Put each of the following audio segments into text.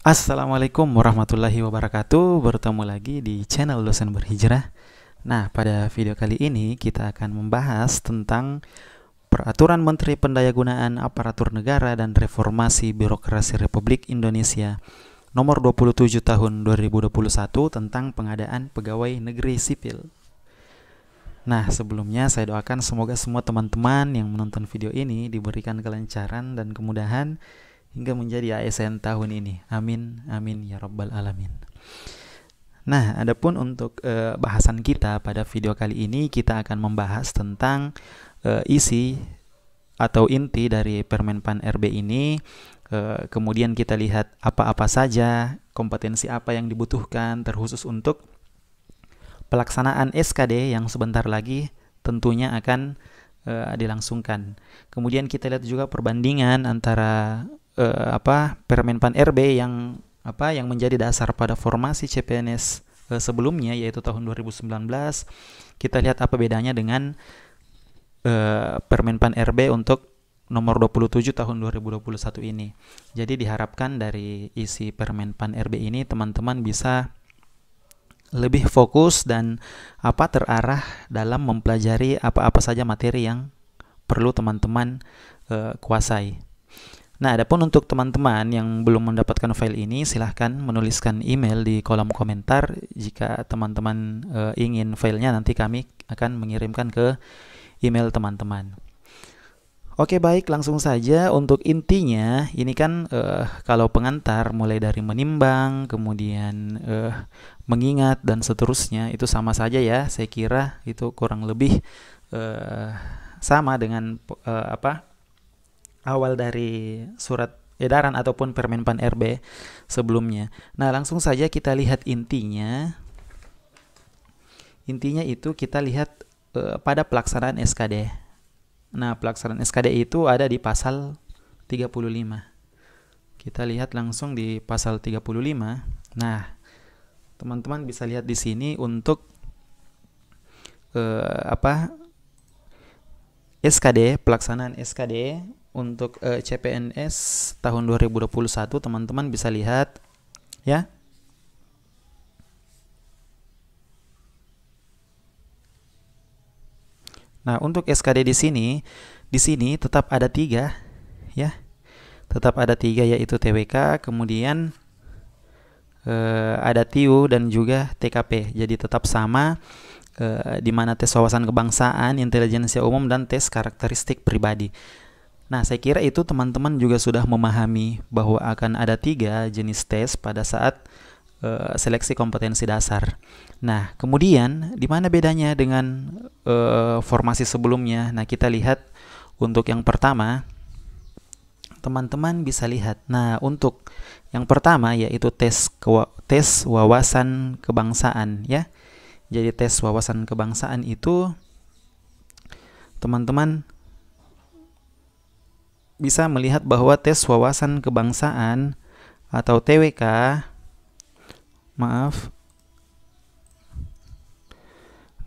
Assalamualaikum warahmatullahi wabarakatuh. Bertemu lagi di channel Dosen Berhijrah. Nah, pada video kali ini kita akan membahas tentang Peraturan Menteri Pendayagunaan Aparatur Negara dan Reformasi Birokrasi Republik Indonesia Nomor 27 Tahun 2021 tentang pengadaan pegawai negeri sipil. Nah, sebelumnya saya doakan semoga semua teman-teman yang menonton video ini diberikan kelancaran dan kemudahan hingga menjadi ASN tahun ini. Amin, amin ya rabbal alamin. Nah, adapun untuk bahasan kita pada video kali ini, kita akan membahas tentang isi atau inti dari Permenpan RB ini. Kemudian kita lihat apa-apa saja, kompetensi apa yang dibutuhkan terkhusus untuk pelaksanaan SKD yang sebentar lagi tentunya akan dilangsungkan. Kemudian kita lihat juga perbandingan antara Permenpan RB yang menjadi dasar pada formasi CPNS sebelumnya, yaitu tahun 2019. Kita lihat apa bedanya dengan Permenpan RB untuk nomor 27 tahun 2021 ini. Jadi diharapkan dari isi Permenpan RB ini teman-teman bisa lebih fokus dan terarah dalam mempelajari apa-apa saja materi yang perlu teman-teman kuasai. Nah, adapun untuk teman-teman yang belum mendapatkan file ini, silahkan menuliskan email di kolom komentar. Jika teman-teman ingin filenya, nanti kami akan mengirimkan ke email teman-teman. Oke, baik, langsung saja. Untuk intinya, ini kan kalau pengantar mulai dari menimbang, kemudian mengingat, dan seterusnya, itu sama saja ya. Saya kira itu kurang lebih sama dengan awal dari surat edaran ataupun Permenpan RB sebelumnya. Nah, langsung saja kita lihat intinya. Intinya itu kita lihat pada pelaksanaan SKD. Nah, pelaksanaan SKD itu ada di pasal 35. Kita lihat langsung di pasal 35. Nah, teman-teman bisa lihat di sini untuk SKD, pelaksanaan SKD untuk CPNS tahun 2021, teman-teman bisa lihat ya. Nah, untuk SKD di sini tetap ada 3 ya. Tetap ada 3, yaitu TWK, kemudian ada TIU dan juga TKP. Jadi tetap sama, di mana tes wawasan kebangsaan, intelijensia umum, dan tes karakteristik pribadi. Nah, saya kira itu teman-teman juga sudah memahami bahwa akan ada 3 jenis tes pada saat seleksi kompetensi dasar. Nah, kemudian di mana bedanya dengan formasi sebelumnya? Nah, kita lihat untuk yang pertama, teman-teman bisa lihat. Nah, untuk yang pertama yaitu tes wawasan kebangsaan ya. Jadi tes wawasan kebangsaan itu teman-teman bisa melihat bahwa tes wawasan kebangsaan atau TWK, Nah,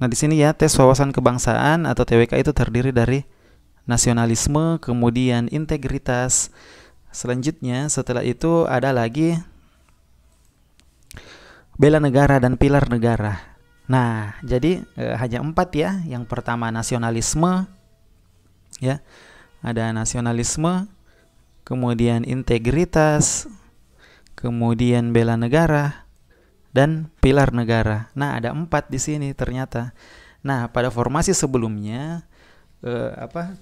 di sini ya, tes wawasan kebangsaan atau TWK itu terdiri dari nasionalisme, kemudian integritas. Selanjutnya setelah itu ada lagi bela negara dan pilar negara. Nah, jadi hanya 4 ya. Yang pertama nasionalisme ya. Ada nasionalisme, kemudian integritas, kemudian bela negara, dan pilar negara. Nah, ada 4 di sini ternyata. Nah, pada formasi sebelumnya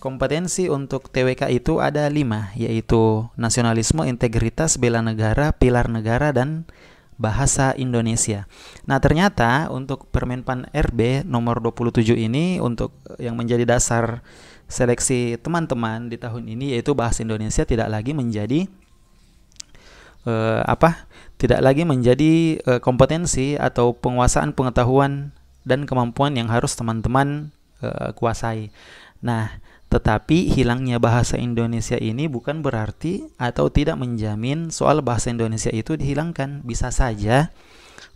kompetensi untuk TWK itu ada 5, yaitu nasionalisme, integritas, bela negara, pilar negara, dan bahasa Indonesia. Nah, ternyata untuk Permenpan RB nomor 27 ini, untuk yang menjadi dasar seleksi teman-teman di tahun ini, yaitu bahasa Indonesia tidak lagi menjadi kompetensi atau penguasaan pengetahuan dan kemampuan yang harus teman-teman kuasai. Nah, tetapi hilangnya bahasa Indonesia ini bukan berarti atau tidak menjamin soal bahasa Indonesia itu dihilangkan. Bisa saja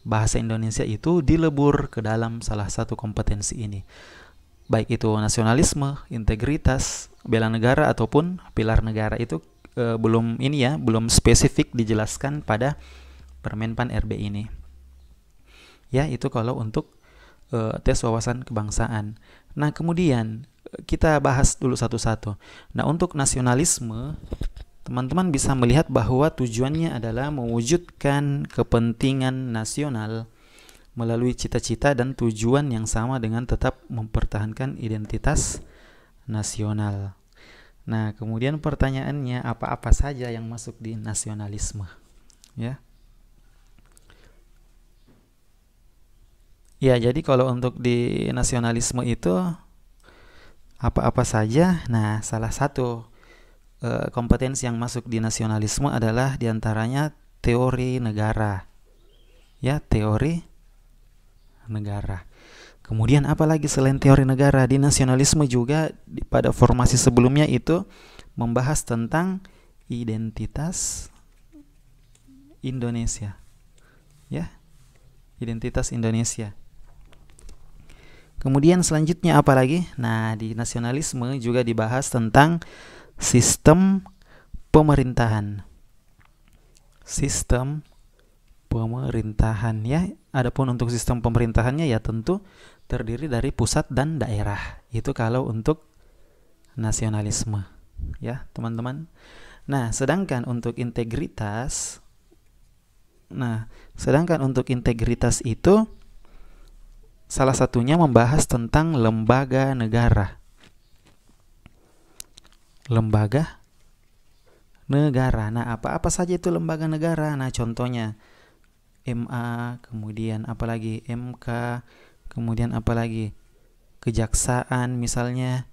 bahasa Indonesia itu dilebur ke dalam salah satu kompetensi ini, baik itu nasionalisme, integritas, bela negara, ataupun pilar negara. Itu belum ini ya, belum spesifik dijelaskan pada Permenpan RB ini. Ya, itu kalau untuk tes wawasan kebangsaan. Nah, kemudian kita bahas dulu satu-satu. Nah, untuk nasionalisme, teman-teman bisa melihat bahwa tujuannya adalah mewujudkan kepentingan nasional melalui cita-cita dan tujuan yang sama dengan tetap mempertahankan identitas nasional. Nah, kemudian pertanyaannya, apa-apa saja yang masuk di nasionalisme? Ya. Ya, jadi kalau untuk di nasionalisme itu apa-apa saja. Nah, salah satu kompetensi yang masuk di nasionalisme adalah diantaranya teori negara. Ya, teori negara. Kemudian apalagi selain teori negara, di nasionalisme juga pada formasi sebelumnya itu membahas tentang identitas Indonesia. Ya, identitas Indonesia. Kemudian selanjutnya apa lagi? Nah, di nasionalisme juga dibahas tentang sistem pemerintahan. Sistem pemerintahan ya. Adapun untuk sistem pemerintahannya ya tentu terdiri dari pusat dan daerah. Itu kalau untuk nasionalisme ya, teman-teman. Nah, sedangkan untuk integritas itu salah satunya membahas tentang lembaga negara. Lembaga negara. Nah, apa-apa saja itu lembaga negara? Nah, contohnya MA, kemudian apalagi MK, kemudian apalagi kejaksaan misalnya,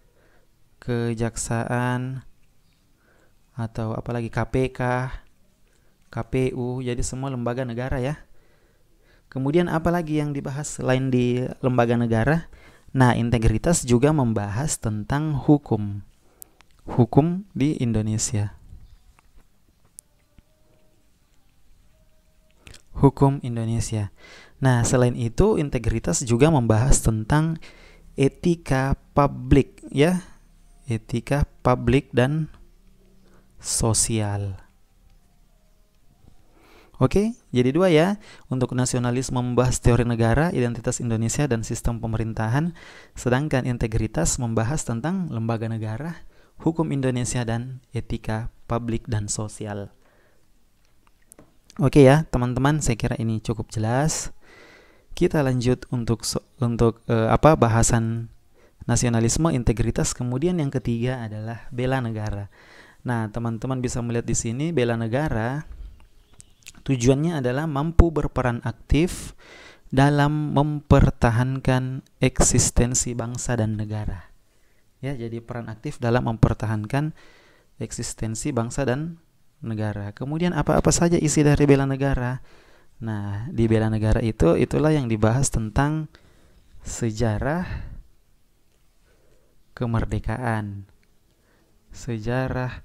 kejaksaan, atau apalagi KPK, KPU, jadi semua lembaga negara ya. Kemudian apalagi yang dibahas selain di lembaga negara? Nah, integritas juga membahas tentang hukum di Indonesia. Hukum Indonesia. Nah, selain itu integritas juga membahas tentang etika publik ya. Etika publik dan sosial. Oke, jadi dua ya. Untuk nasionalisme membahas teori negara, identitas Indonesia, dan sistem pemerintahan. Sedangkan integritas membahas tentang lembaga negara, hukum Indonesia, dan etika publik dan sosial. Oke ya, teman-teman, saya kira ini cukup jelas. Kita lanjut untuk bahasan nasionalisme, integritas. Kemudian yang ketiga adalah bela negara. Nah, teman-teman bisa melihat di sini bela negara tujuannya adalah mampu berperan aktif dalam mempertahankan eksistensi bangsa dan negara. Ya, jadi peran aktif dalam mempertahankan eksistensi bangsa dan negara. Kemudian apa-apa saja isi dari bela negara? Nah, di bela negara itulah yang dibahas tentang sejarah kemerdekaan. Sejarah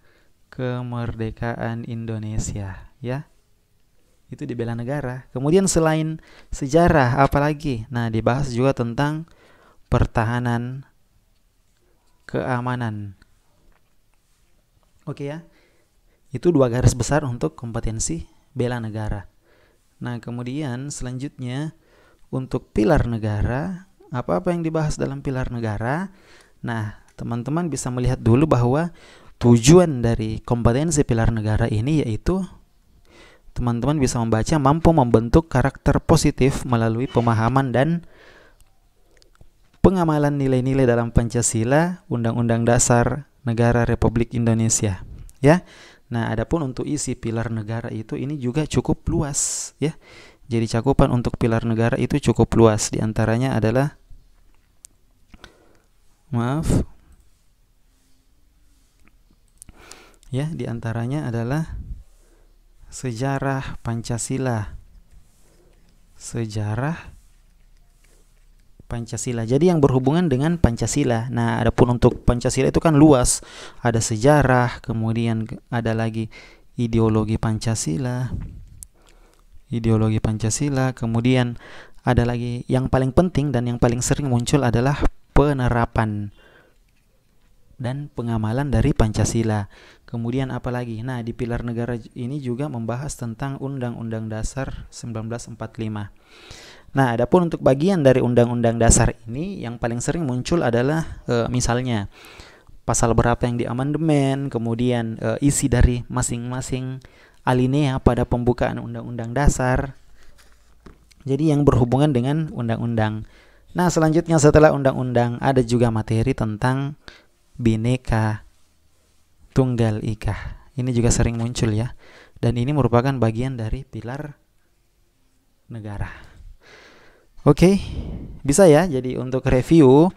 kemerdekaan Indonesia, ya. Itu di bela negara. Kemudian selain sejarah apalagi? Nah, dibahas juga tentang pertahanan keamanan. Oke ya. Itu dua garis besar untuk kompetensi bela negara. Nah, kemudian selanjutnya untuk pilar negara, apa-apa yang dibahas dalam pilar negara? Nah, teman-teman bisa melihat dulu bahwa tujuan dari kompetensi pilar negara ini yaitu teman-teman bisa membaca mampu membentuk karakter positif melalui pemahaman dan pengamalan nilai-nilai dalam Pancasila, Undang-Undang Dasar Negara Republik Indonesia. Ya. Nah, adapun untuk isi pilar negara itu ini juga cukup luas ya. Jadi cakupan untuk pilar negara itu cukup luas. Di antaranya adalah di antaranya adalah sejarah Pancasila. Sejarah Pancasila. Jadi yang berhubungan dengan Pancasila. Nah, adapun untuk Pancasila itu kan luas. Ada sejarah, kemudian ada lagi ideologi Pancasila. Ideologi Pancasila, kemudian ada lagi yang paling penting dan yang paling sering muncul adalah penerapan dan pengamalan dari Pancasila. Kemudian apalagi? Nah, di pilar negara ini juga membahas tentang Undang-Undang Dasar 1945. Nah, adapun untuk bagian dari Undang-Undang Dasar ini yang paling sering muncul adalah misalnya pasal berapa yang diamandemen, kemudian isi dari masing-masing alinea pada pembukaan Undang-Undang Dasar. Jadi yang berhubungan dengan undang-undang. Nah, selanjutnya setelah undang-undang ada juga materi tentang Bhinneka Tunggal Ika. Ini juga sering muncul ya. Dan ini merupakan bagian dari pilar negara. Oke, bisa ya. Jadi untuk review,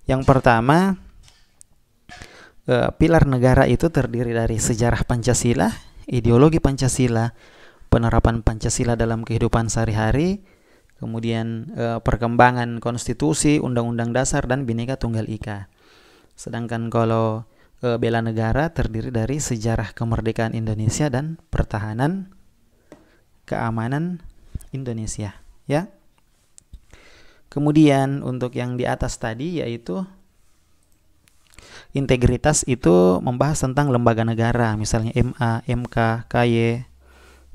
yang pertama, pilar negara itu terdiri dari sejarah Pancasila, ideologi Pancasila, penerapan Pancasila dalam kehidupan sehari-hari, kemudian perkembangan konstitusi, undang-undang dasar, dan Bhinneka Tunggal Ika. Sedangkan kalau bela negara terdiri dari sejarah kemerdekaan Indonesia dan pertahanan keamanan Indonesia, ya. Kemudian untuk yang di atas tadi yaitu integritas, itu membahas tentang lembaga negara, misalnya MA, MK, KY,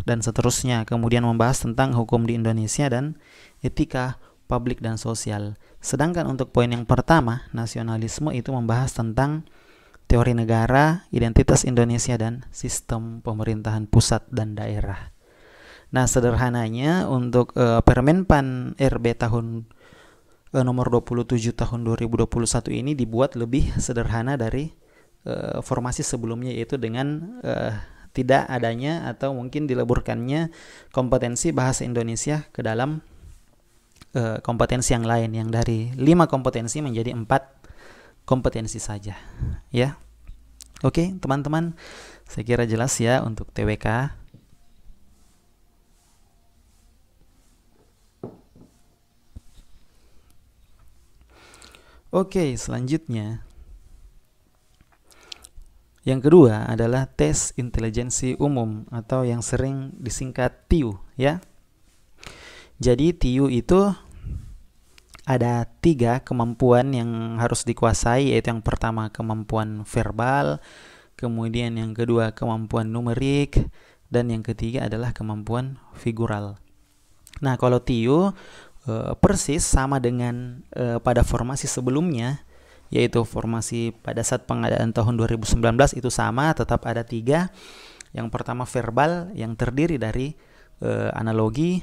dan seterusnya. Kemudian membahas tentang hukum di Indonesia dan etika publik dan sosial. Sedangkan untuk poin yang pertama, nasionalisme, itu membahas tentang teori negara, identitas Indonesia, dan sistem pemerintahan pusat dan daerah. Nah, sederhananya untuk Permenpan RB tahun nomor 27 tahun 2021 ini dibuat lebih sederhana dari formasi sebelumnya, yaitu dengan tidak adanya atau mungkin dileburkannya kompetensi bahasa Indonesia ke dalam kompetensi yang lain, yang dari 5 kompetensi menjadi 4 kompetensi saja, ya. Oke, teman-teman, saya kira jelas ya untuk TWK. Oke, selanjutnya yang kedua adalah tes intelijensi umum atau yang sering disingkat TIU, ya. Jadi TIU itu ada 3 kemampuan yang harus dikuasai, yaitu yang pertama kemampuan verbal, kemudian yang kedua kemampuan numerik, dan yang ketiga adalah kemampuan figural. Nah, kalau TIU persis sama dengan pada formasi sebelumnya, yaitu formasi pada saat pengadaan tahun 2019 itu sama, tetap ada 3. Yang pertama verbal, yang terdiri dari analogi,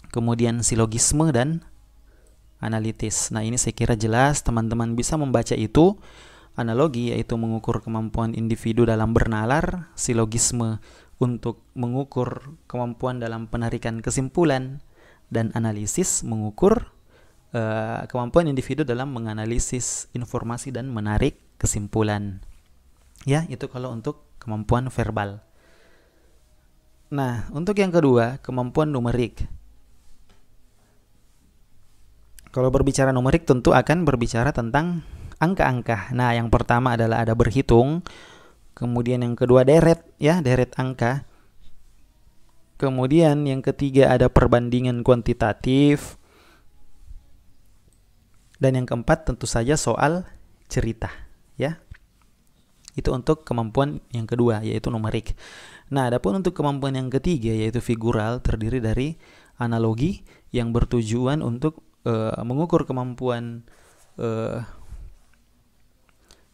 kemudian silogisme, dan analitis. Nah, ini saya kira jelas, teman-teman bisa membaca itu. Analogi yaitu mengukur kemampuan individu dalam bernalar, silogisme untuk mengukur kemampuan dalam penarikan kesimpulan, dan analisis mengukur kemampuan individu dalam menganalisis informasi dan menarik kesimpulan. Ya, itu kalau untuk kemampuan verbal. Nah, untuk yang kedua, kemampuan numerik. Kalau berbicara numerik tentu akan berbicara tentang angka-angka. Nah, yang pertama adalah ada berhitung, kemudian yang kedua deret, ya, deret angka. Kemudian yang ketiga ada perbandingan kuantitatif. Dan yang keempat tentu saja soal cerita, ya. Itu untuk kemampuan yang kedua, yaitu numerik. Nah, adapun untuk kemampuan yang ketiga, yaitu figural, terdiri dari analogi yang bertujuan untuk mengukur kemampuan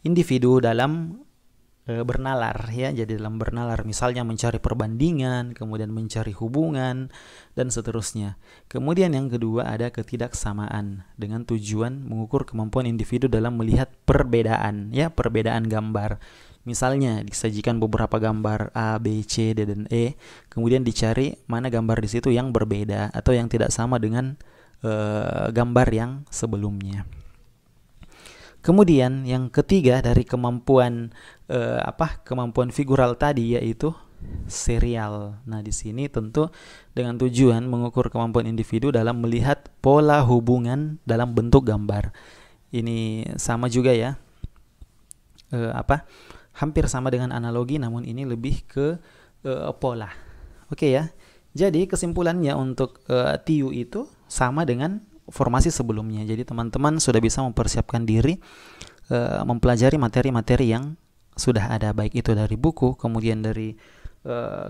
individu dalam bernalar, ya. Jadi dalam bernalar misalnya mencari perbandingan, kemudian mencari hubungan, dan seterusnya. Kemudian yang kedua ada ketidaksamaan dengan tujuan mengukur kemampuan individu dalam melihat perbedaan, ya, perbedaan gambar. Misalnya disajikan beberapa gambar A, B, C, D, dan E, kemudian dicari mana gambar di situ yang berbeda atau yang tidak sama dengan gambar yang sebelumnya. Kemudian yang ketiga dari kemampuan kemampuan figural tadi yaitu serial. Nah, di sini tentu dengan tujuan mengukur kemampuan individu dalam melihat pola hubungan dalam bentuk gambar. Ini sama juga ya. Hampir sama dengan analogi, namun ini lebih ke pola. Oke ya. Jadi kesimpulannya untuk TIU itu sama dengan formasi sebelumnya. Jadi teman-teman sudah bisa mempersiapkan diri mempelajari materi-materi yang sudah ada, baik itu dari buku, kemudian dari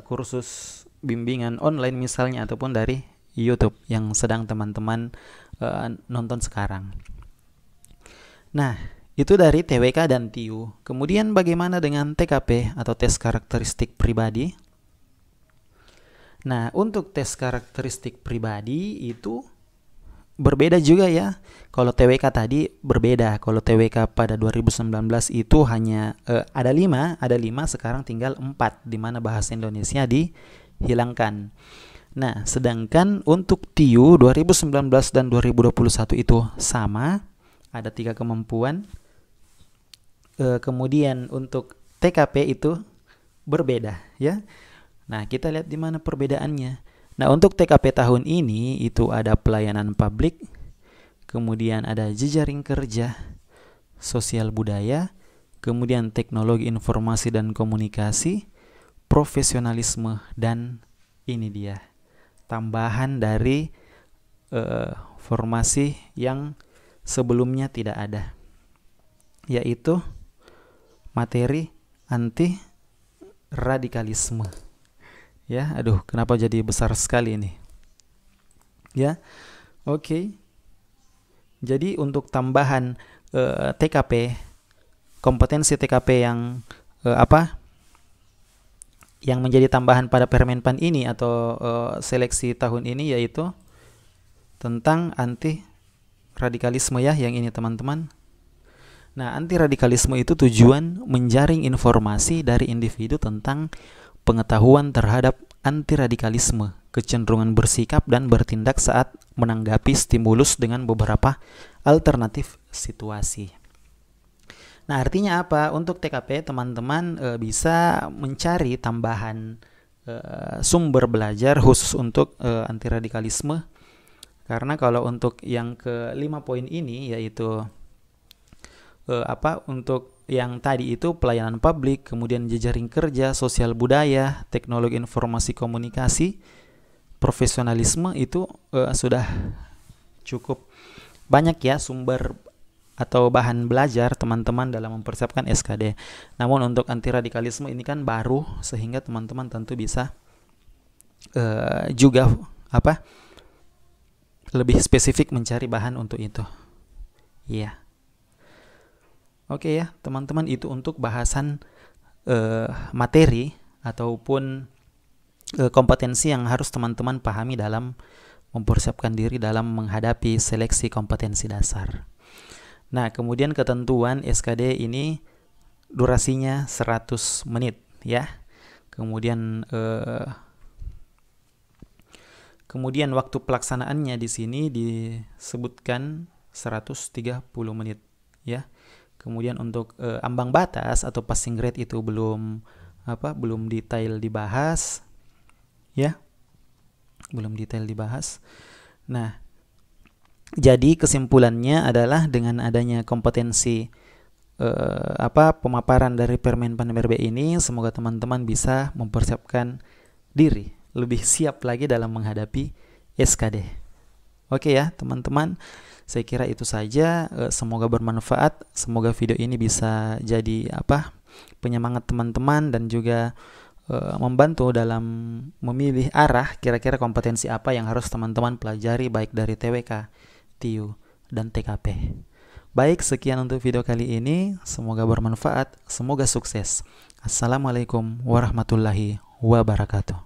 kursus bimbingan online misalnya, ataupun dari YouTube yang sedang teman-teman nonton sekarang. Nah, itu dari TWK dan TIU. Kemudian bagaimana dengan TKP atau tes karakteristik pribadi? Nah, untuk tes karakteristik pribadi itu berbeda juga ya. Kalau TWK tadi berbeda. Kalau TWK pada 2019 itu hanya ada 5, sekarang tinggal 4, di mana bahasa Indonesia dihilangkan. Nah, sedangkan untuk TIU 2019 dan 2021 itu sama, ada 3 kemampuan. Kemudian untuk TKP itu berbeda ya. Nah, kita lihat di mana perbedaannya. Nah, untuk TKP tahun ini itu ada pelayanan publik, kemudian ada jejaring kerja, sosial budaya, kemudian teknologi informasi dan komunikasi, profesionalisme, dan ini dia tambahan dari formasi yang sebelumnya tidak ada, yaitu materi anti radikalisme. Ya, aduh, kenapa jadi besar sekali ini? Ya, oke. Jadi untuk tambahan TKP, kompetensi TKP yang yang menjadi tambahan pada Permenpan ini atau seleksi tahun ini, yaitu tentang anti radikalisme ya, yang ini teman-teman. Nah, anti radikalisme itu tujuan menjaring informasi dari individu tentang pengetahuan terhadap anti radikalisme, kecenderungan bersikap dan bertindak saat menanggapi stimulus dengan beberapa alternatif situasi. Nah, artinya apa? Untuk TKP teman-teman bisa mencari tambahan sumber belajar khusus untuk anti radikalisme. Karena kalau untuk yang ke-5 poin ini, yaitu untuk yang tadi itu pelayanan publik, kemudian jejaring kerja, sosial budaya, teknologi informasi komunikasi, profesionalisme, itu sudah cukup banyak ya sumber atau bahan belajar teman-teman dalam mempersiapkan SKD. Namun untuk anti radikalisme ini kan baru, sehingga teman-teman tentu bisa juga lebih spesifik mencari bahan untuk itu. Iya. Oke ya, teman-teman, itu untuk bahasan materi ataupun kompetensi yang harus teman-teman pahami dalam mempersiapkan diri dalam menghadapi seleksi kompetensi dasar. Nah, kemudian ketentuan SKD ini durasinya 100 menit ya. Kemudian waktu pelaksanaannya di sini disebutkan 130 menit ya. Kemudian untuk ambang batas atau passing grade itu belum detail dibahas ya. Belum detail dibahas. Nah, jadi kesimpulannya adalah dengan adanya kompetensi pemaparan dari Permenpan MRB ini, semoga teman-teman bisa mempersiapkan diri lebih siap lagi dalam menghadapi SKD. Oke ya, teman-teman. Saya kira itu saja, semoga bermanfaat, semoga video ini bisa jadi penyemangat teman-teman dan juga membantu dalam memilih arah kira-kira kompetensi apa yang harus teman-teman pelajari baik dari TWK, TIU, dan TKP. Baik, sekian untuk video kali ini, semoga bermanfaat, semoga sukses. Assalamualaikum warahmatullahi wabarakatuh.